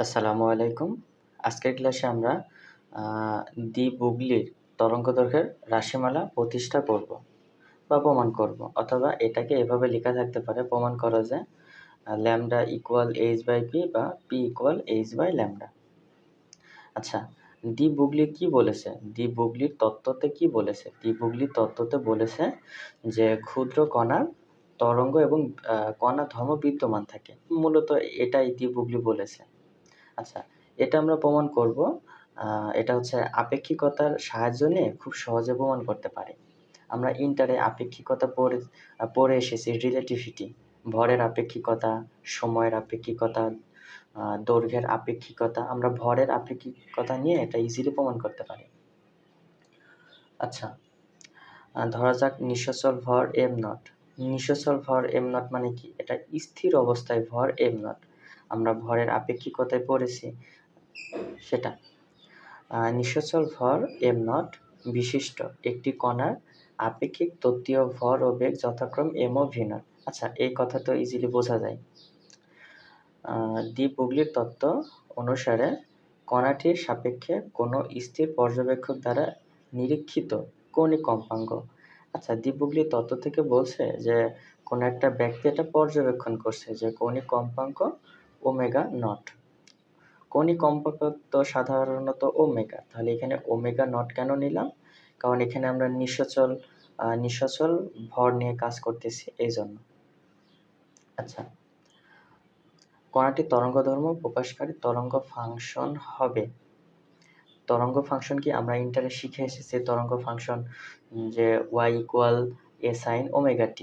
আসসালামু আলাইকুম। আজকের ক্লাসে আমরা আ দ্বি-বুগলির তরঙ্গদৈর্ঘ্যের রাশিমালা প্রতিষ্ঠা করব বা প্রমাণ করব। অথবা এটাকে এভাবে লেখা থাকতে পারে, প্রমাণ করা যায় ল্যামডা ইকুয়াল h/p বা p ইকুয়াল h/λ। আচ্ছা, দ্বি-বুগলি কি বলেছে? দ্বি-বুগলির তত্ত্বতে কি বলেছে? দ্বি-বুগলির তত্ত্বতে বলেছে যে ক্ষুদ্র কণার তরঙ্গ এবং কণা ধর্ম বিদ্যমান থাকে। মূলত এটাই দ্বি-বুগলি বলেছে। আচ্ছা, এটা আমরা প্রমাণ করব। আ এটা হচ্ছে আপেক্ষিকতার সাহায্য নিয়ে খুব সহজে প্রমাণ করতে পারি। আমরা ইন্টারে আপেক্ষিকতা পড়ে এসেছি, রিলেটিভিটি, ভরের আপেক্ষিকতা, সময়ের আপেক্ষিকতা, দৈর্ঘ্যের আপেক্ষিকতা। আমরা ভরের আপেক্ষিকতা নিয়ে এটা ইজিলি প্রমাণ করতে পারি। আচ্ছা, ধরা যাক নিঃস্বচল ভর m0। নিঃস্বচল ভর m0 মানে কি? এটা স্থির অবস্থায় ভর m0। আমরা ভরের আপেক্ষিকতায় পড়েছি সেটা। নিঃস্বচল ভর m0 বিশিষ্ট একটি কণার আপেক্ষিক তত্ত্বীয় ভর ও বেগ যথাক্রম m ও v0। আচ্ছা, এই কথা তো ইজিলি বোঝা যায়। দ্বি-বুগলির তত্ত্ব অনুসারে কণাটির সাপেক্ষে কোনো স্থির পর্যবেক্ষক দ্বারা নিরীক্ষিত কৌণিক কম্পাঙ্ক। আচ্ছা, দ্বি-বুগলির তত্ত্ব থেকে বলছে যে কোনো একটা ব্যক্তি এটা পর্যবেক্ষণ করছে যে কৌণিক কম্পাঙ্ক ওমেগা নট। কৌণিক কম্পাঙ্ক তো সাধারণত ওমেগা। তাহলে এখানে ওমেগা নট কেন নিলাম? কারণ এখানে আমরা নিঃস্বচল ভর নিয়ে কাজ করতেছি, এইজন্য। আচ্ছা, কণাটির তরঙ্গধর্ম প্রকাশকারী তরঙ্গ ফাংশন হবে। তরঙ্গ ফাংশন কি? আমরা ইন্টারে শিখে এসেছি তরঙ্গ ফাংশন যে y equal a sin omega t।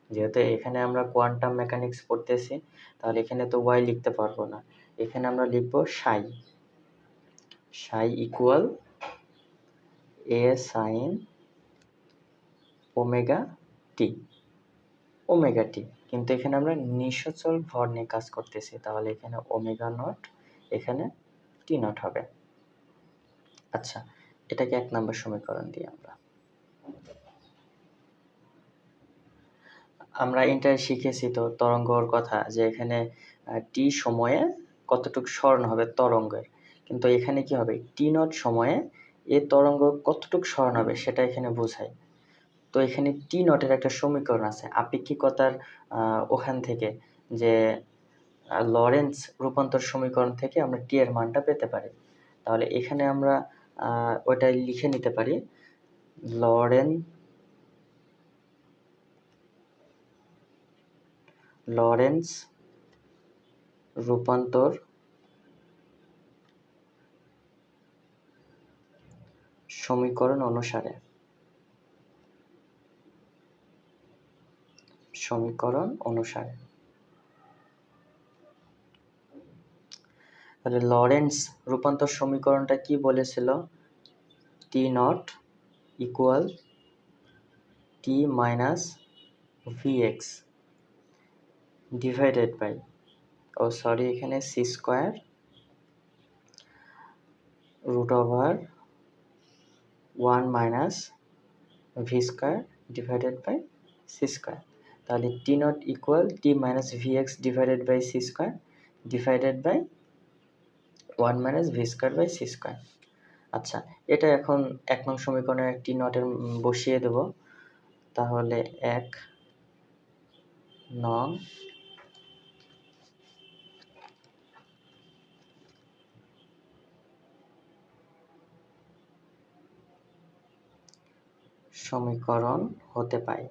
যেহেতু এখানে আমরা কোয়ান্টাম মেকানিক্স পড়তেছি, তাহলে এখানে তো y লিখতে পারবো না। এখানে আমরা লিখব সাই। সাই equal a sin omega t। Omega t। কিন্তু এখানে আমরা নিঃস্বচল ভর নিয়ে কাজ করতেছি, তাহলে এখানে ওমেগা নট, এখানে টি নট হবে। আচ্ছা, এটাকে ১ নম্বর সমীকরণ দিই আমরা। আমরা ইন্টারে শিখেছি তো তরঙ্গর কথা যে এখানে টি সময়ে কতটুকু সরণ হবে তরঙ্গের। কিন্তু এখানে কি হবে? টি নট সময়ে এ তরঙ্গ কতটুকু সরণ হবে সেটা এখানে বোঝায়। তো এখানে টি নটের একটা সমীকরণ আছে আপেক্ষিকতার ওখান থেকে, যে লরেন্জ রূপান্তর সমীকরণ থেকে আমরা টি এর মানটা পেতে পারি। তাহলে এখানে আমরা ওইটা লিখে নিতে পারি। লরেন্জ রূপান্তর সমীকরণ অনুসারে তাহলে লরেন্জ রূপান্তর সমীকরণটা কি বলেছিল? T naught equal T minus VX divided by, এখানে C square root over 1 minus V square divided by C square. তাহলে T naught equal T minus VX divided by C square divided by 1 minus V square by C square. আচ্ছা, এটা এখন ১ নং সমীকরণে টি নটের বসিয়ে দেব। তাহলে ১ নং সমীকরণ হতে পাই।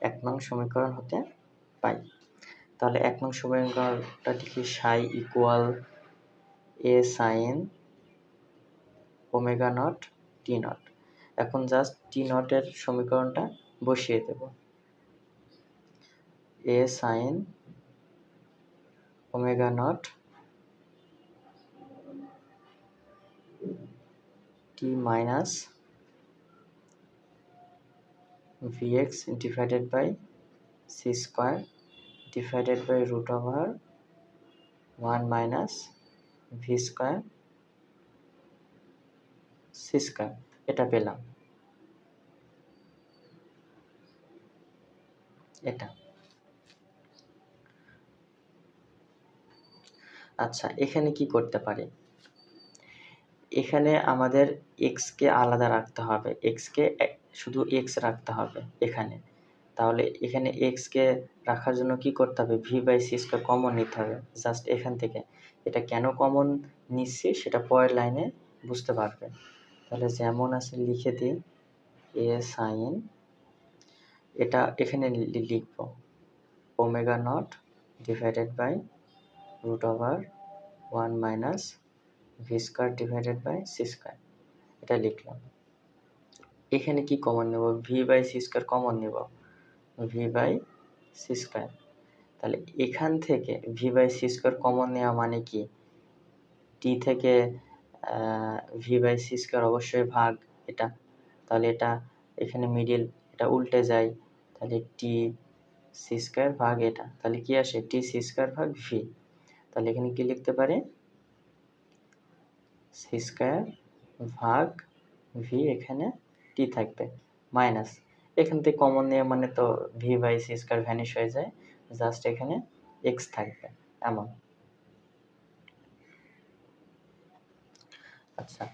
১ নং সমীকরণ হতে পাই। তাহলে ১ নং সমীকরণটা লিখি psi equal A sine omega naught T naught. এখন জাস্ট টি নটের সমীকরণটা বসিয়ে দেব। A sine omega naught T minus VX divided by C square divided by root over 1 minus V square C square. এটা পেলাম। এটা আচ্ছা, এখানে কি করতে পারি? এখানে আমাদের x কে আলাদা রাখতে হবে। x কে শুধু x রাখতে হবে এখানে। তাহলে এখানে x কে রাখার জন্য কি করতে হবে? v/c² কমন নিতে হবে। জাস্ট এখান থেকে। এটা কেন কমন নিচ্ছি সেটা পরের লাইনে বুঝতে পারবে। তাহলে যেমন আছে লিখে দিই a sin, এটা এখানে লিখব omega naught divided by √1 minus v² divided by c²। এটা লিখলাম। এখানে কি কমন নেব? v/c² কমন নেব। v/c²। তাহলে এখান থেকে v/c² কমন নেওয়া মানে কি? t থেকে v/c² অবশ্যই ভাগ এটা। তাহলে এটা এখানে মিডিল, এটা উল্টে যায়। তাহলে t c² ভাগ এটা। তাহলে কি আসে? t c² ভাগ v। তাহলে এখানে কি লিখতে পারি? c² ভাগ v, এখানে t থাকবে মাইনাস। এখান থেকে কমন নেওয়া মানে তো v/c² ভ্যানিশ হয়ে যায়। জাস্ট এখানে x থাকবে এমন। আচ্ছা,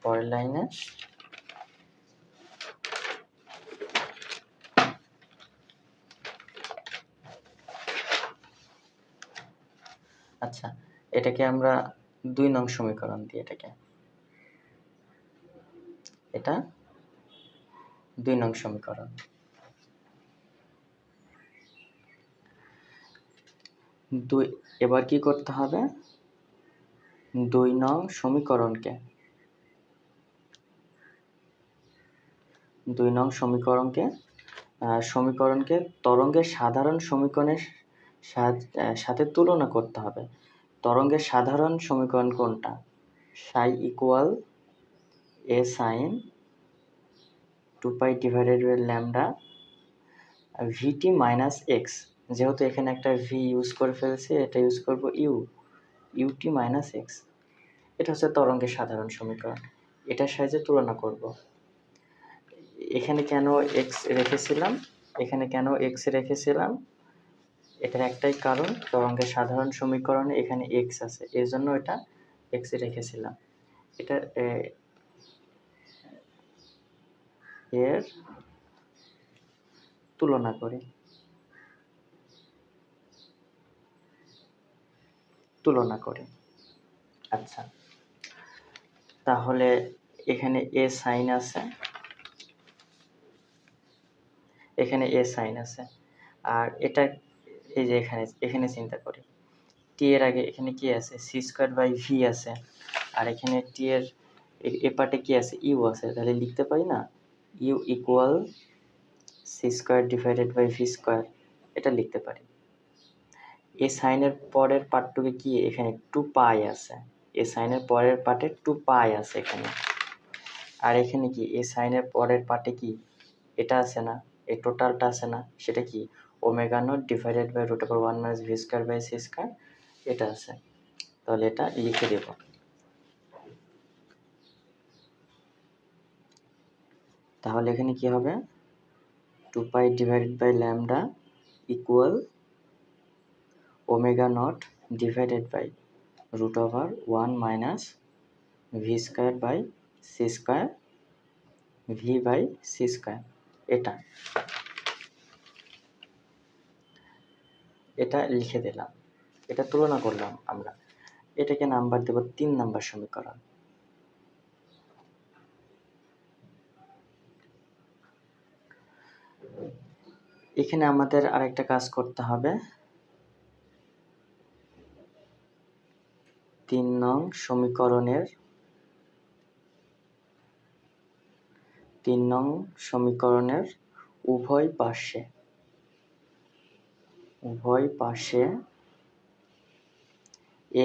পরের লাইনে আচ্ছা, এটাকে আমরা 2 নং সমীকরণ দিই এটাকে। এটা 2 নং সমীকরণ। এবার কি করতে হবে? 2 নং সমীকরণকে 2 নং সমীকরণকে তরঙ্গের সাধারণ সমীকরণের সাথে তুলনা করতে হবে। তরঙ্গের সাধারণ সমীকরণ কোনটা? psi equal a sin 2π divided by lambda vt minus x। যেহেতু এখানে একটা v ইউজ করে ফেলছি, এটা ইউজ করব ut মাইনাস x। এটা হচ্ছে তরঙ্গের সাধারণ সমীকরণ। এটার সাহায্যে তুলনা করব। এখানে কেন x রেখেছিলাম? এটার একটাই কারণ, তরঙ্গের সাধারণ সমীকরণে এখানে x আছে, এর জন্য এটা x রেখেছিলাম। এটা এর তুলনা করি। আচ্ছা, তাহলে এখানে a sin আছে, আর এটা এই যে এখানে চিন্তা করি। t এর আগে এখানে কি আছে? c²/v আছে, আর এখানে t এর এ পার্টে কি আছে? u আছে। তাহলে লিখতে পারি না u equal c² divided by v²। এটা লিখতে পারি। এই সাইনের পরের পার্টটুকু কি? এখানে 2π আছে। এই সাইনের পরের পার্টে 2π আছে এখানে। আর এখানে কি? এই সাইনের পরের পার্টে কি এটা আছে না? এই টোটালটা আছে না? সেটা কি? Omega naught divided by √1 minus v² by c²। এটা আছে। তাহলে এটা লিখে দেব। তাহলে এখানে কি হবে? 2π divided by lambda equal omega naught divided by √1 minus v² by c², v/c²। এটা লিখে দিলাম। এটা তুলনা করলাম আমরা। এটাকে নাম্বার দেব 3 নাম্বার সমীকরণ। এখানে আমাদের আরেকটা কাজ করতে হবে। 3 নং সমীকরণের উভয় পাশে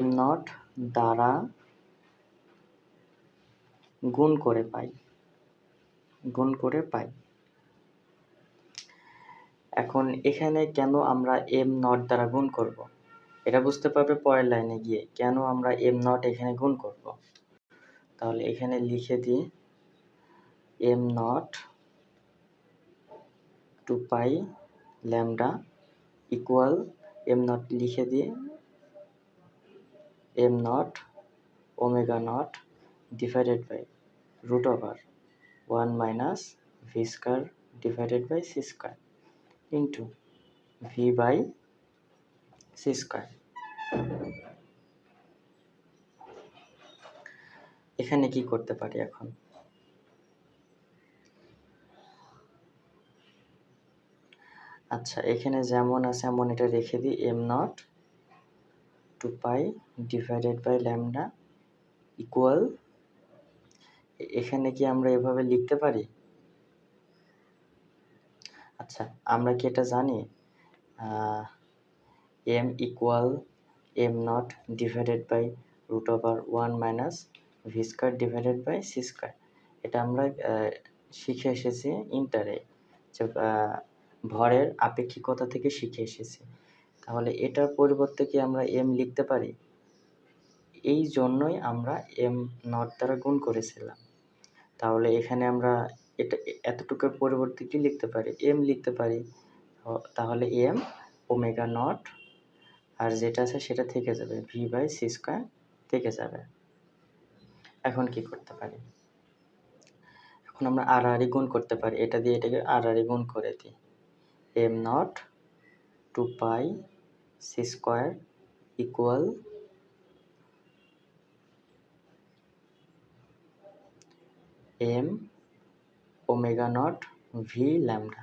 m নট দ্বারা গুণ করে পাই। এখন এখানে কেন আমরা m নট দ্বারা গুণ করব? এটা বুঝতে পারবে পরের লাইনে গিয়ে কেন আমরা m নট এখানে গুণ করব। তাহলে এখানে লিখে দিই m naught 2π lambda equal m naught লিখে দিই M naught omega naught divided by root over 1 minus V square divided by C square into V by C square. এখানে কি করতে পারি এখন? আচ্ছা, এখানে যেমন আছে এমন এটা রেখে দিই, M naught 2 pi divided by lambda equal, এখানে কি আমরা এভাবে লিখতে পারি? আচ্ছা, আমরা কি এটা জানি M equal M naught divided by root over 1 minus V square divided by C square. এটা আমরা শিখে এসেছি ইন্টারে, যে ভরের আপেক্ষিকতা থেকে শিখে এসেছি। তাহলে এটার পরিবর্তে কি আমরা এম লিখতে পারি? এই জন্যই আমরা এম নট দ্বারা গুণ করেছিলাম। তাহলে এখানে আমরা এটা এতটুকুর পরিবর্তে কি লিখতে পারি? এম লিখতে পারি। তাহলে এম ওমেগা নট আর যেটা আছে সেটা থেকে যাবে, ভি বাই সি স্কয়ার থেকে যাবে। এখন কি করতে পারি? এখন আমরা আড়াআড়ি গুণ করতে পারি, এটা দিয়ে এটাকে আড়াআড়ি গুণ করে দিই। M naught 2 pi C square equal M omega naught V lambda,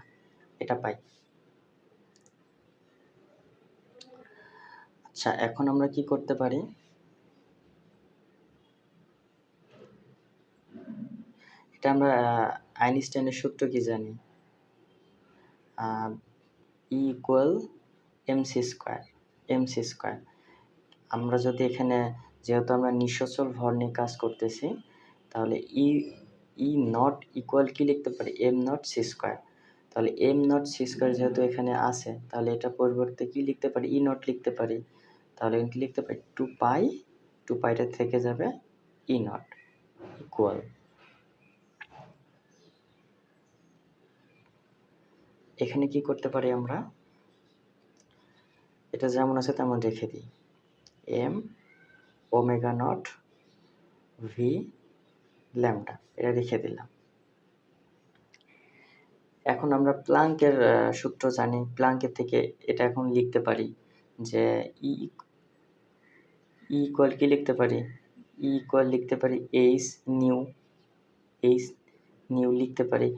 এটা পাই। আচ্ছা, এখন আমরা কি করতে পারি? এটা আমরা আইনস্টাইনের সূত্র কি জানি? E equal MC square, MC square. আমরা যদি এখানে, যেহেতু আমরা নিঃসচল ভর নিয়ে কাজ করতেছি, তাহলে ই নট ইকুয়াল কি লিখতে পারি? M naught C square. তাহলে এম নট সি স্কয়ার যেহেতু এখানে আছে, তাহলে এটা পরিবর্তে কি লিখতে পারি? ই নট লিখতে পারি। তাহলে কি লিখতে পারি? 2 পাইটা থেকে যাবে ই নট ইকুয়াল, এখানে কি করতে পারি আমরা? এটা যেমন আছে তেমন রেখে দিই, M omega naught V lambda, এটা রেখে দিলাম। এখন আমরা প্লাঙ্কের সূত্র জানি, প্লাঙ্কের থেকে এটা এখন লিখতে পারি যে ই ইকুয়াল কি লিখতে পারি? ই ইকুয়াল লিখতে পারি এইচ নিউ লিখতে পারি।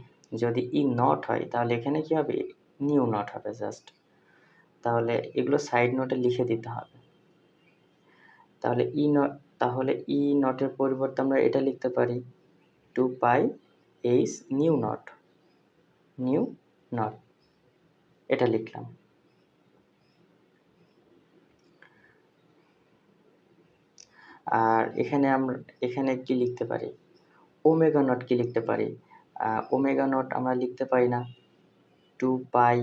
যদি ই নট হয় তাহলে এখানে কি হবে? নিউ নট হবে জাস্ট। তাহলে এগুলো সাইড নোটে লিখে দিতে হবে। তাহলে ই নটের পরিবর্তে আমরা এটা লিখতে পারি 2 পাই এইচ নিউ নট, এটা লিখলাম। আর এখানে কি লিখতে পারি? ওমেগা নট কি লিখতে পারি? ওমেগা নট আমরা লিখতে পারি না, 2 পাই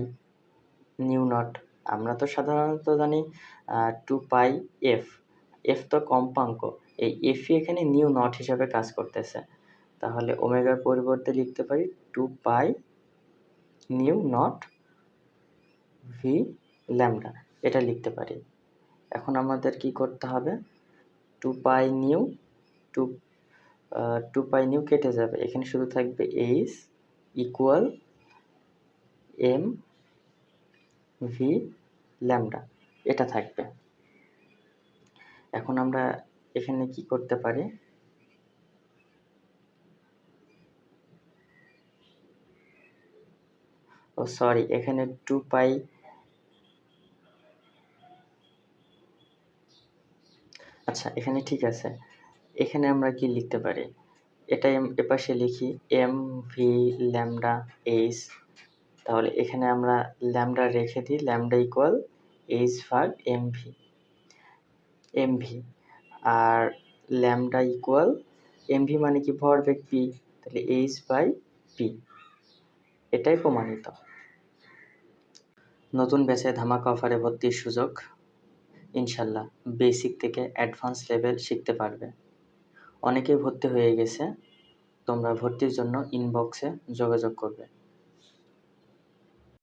নিউ নট। আমরা তো সাধারণত জানি 2 পাই এফ তো কম্পাঙ্ক, এই এফই এখানে নিউ নট হিসাবে কাজ করতেছে। তাহলে ওমেগার পরিবর্তে লিখতে পারি 2 পাই নিউ নট ভি ল্যামডা, এটা লিখতে পারি। এখন আমাদের কি করতে হবে? 2 পাই নিউ কেটে যাবে, এখানে শুধু থাকবে H equal M V lambda, এটা থাকবে। এখন আমরা এখানে কি করতে পারি? সরি, এখানে 2 পাই, আচ্ছা এখানে ঠিক আছে। এখানে আমরা কি লিখতে পারি? এটা এপাশে লিখি এম ভি ল্যামডা এইচ। তাহলে এখানে আমরা ল্যামডা রেখে দিই, ল্যামডা ইকুয়াল এইচ ভাগ এমভি আর ল্যামডা ইকুয়াল এমভি মানে কি? ভরবেগ পি, তাহলে এইচ বাই পি, এটাই প্রমাণিত। নতুন ব্যাচে ধামাকা অফারে ভর্তির সুযোগ, ইনশাল্লাহ বেসিক থেকে অ্যাডভান্স লেভেল শিখতে পারবে। অনেকেই ভর্তি হয়ে গেছে, তোমরা ভর্তির জন্য ইনবক্সে যোগাযোগ করবে।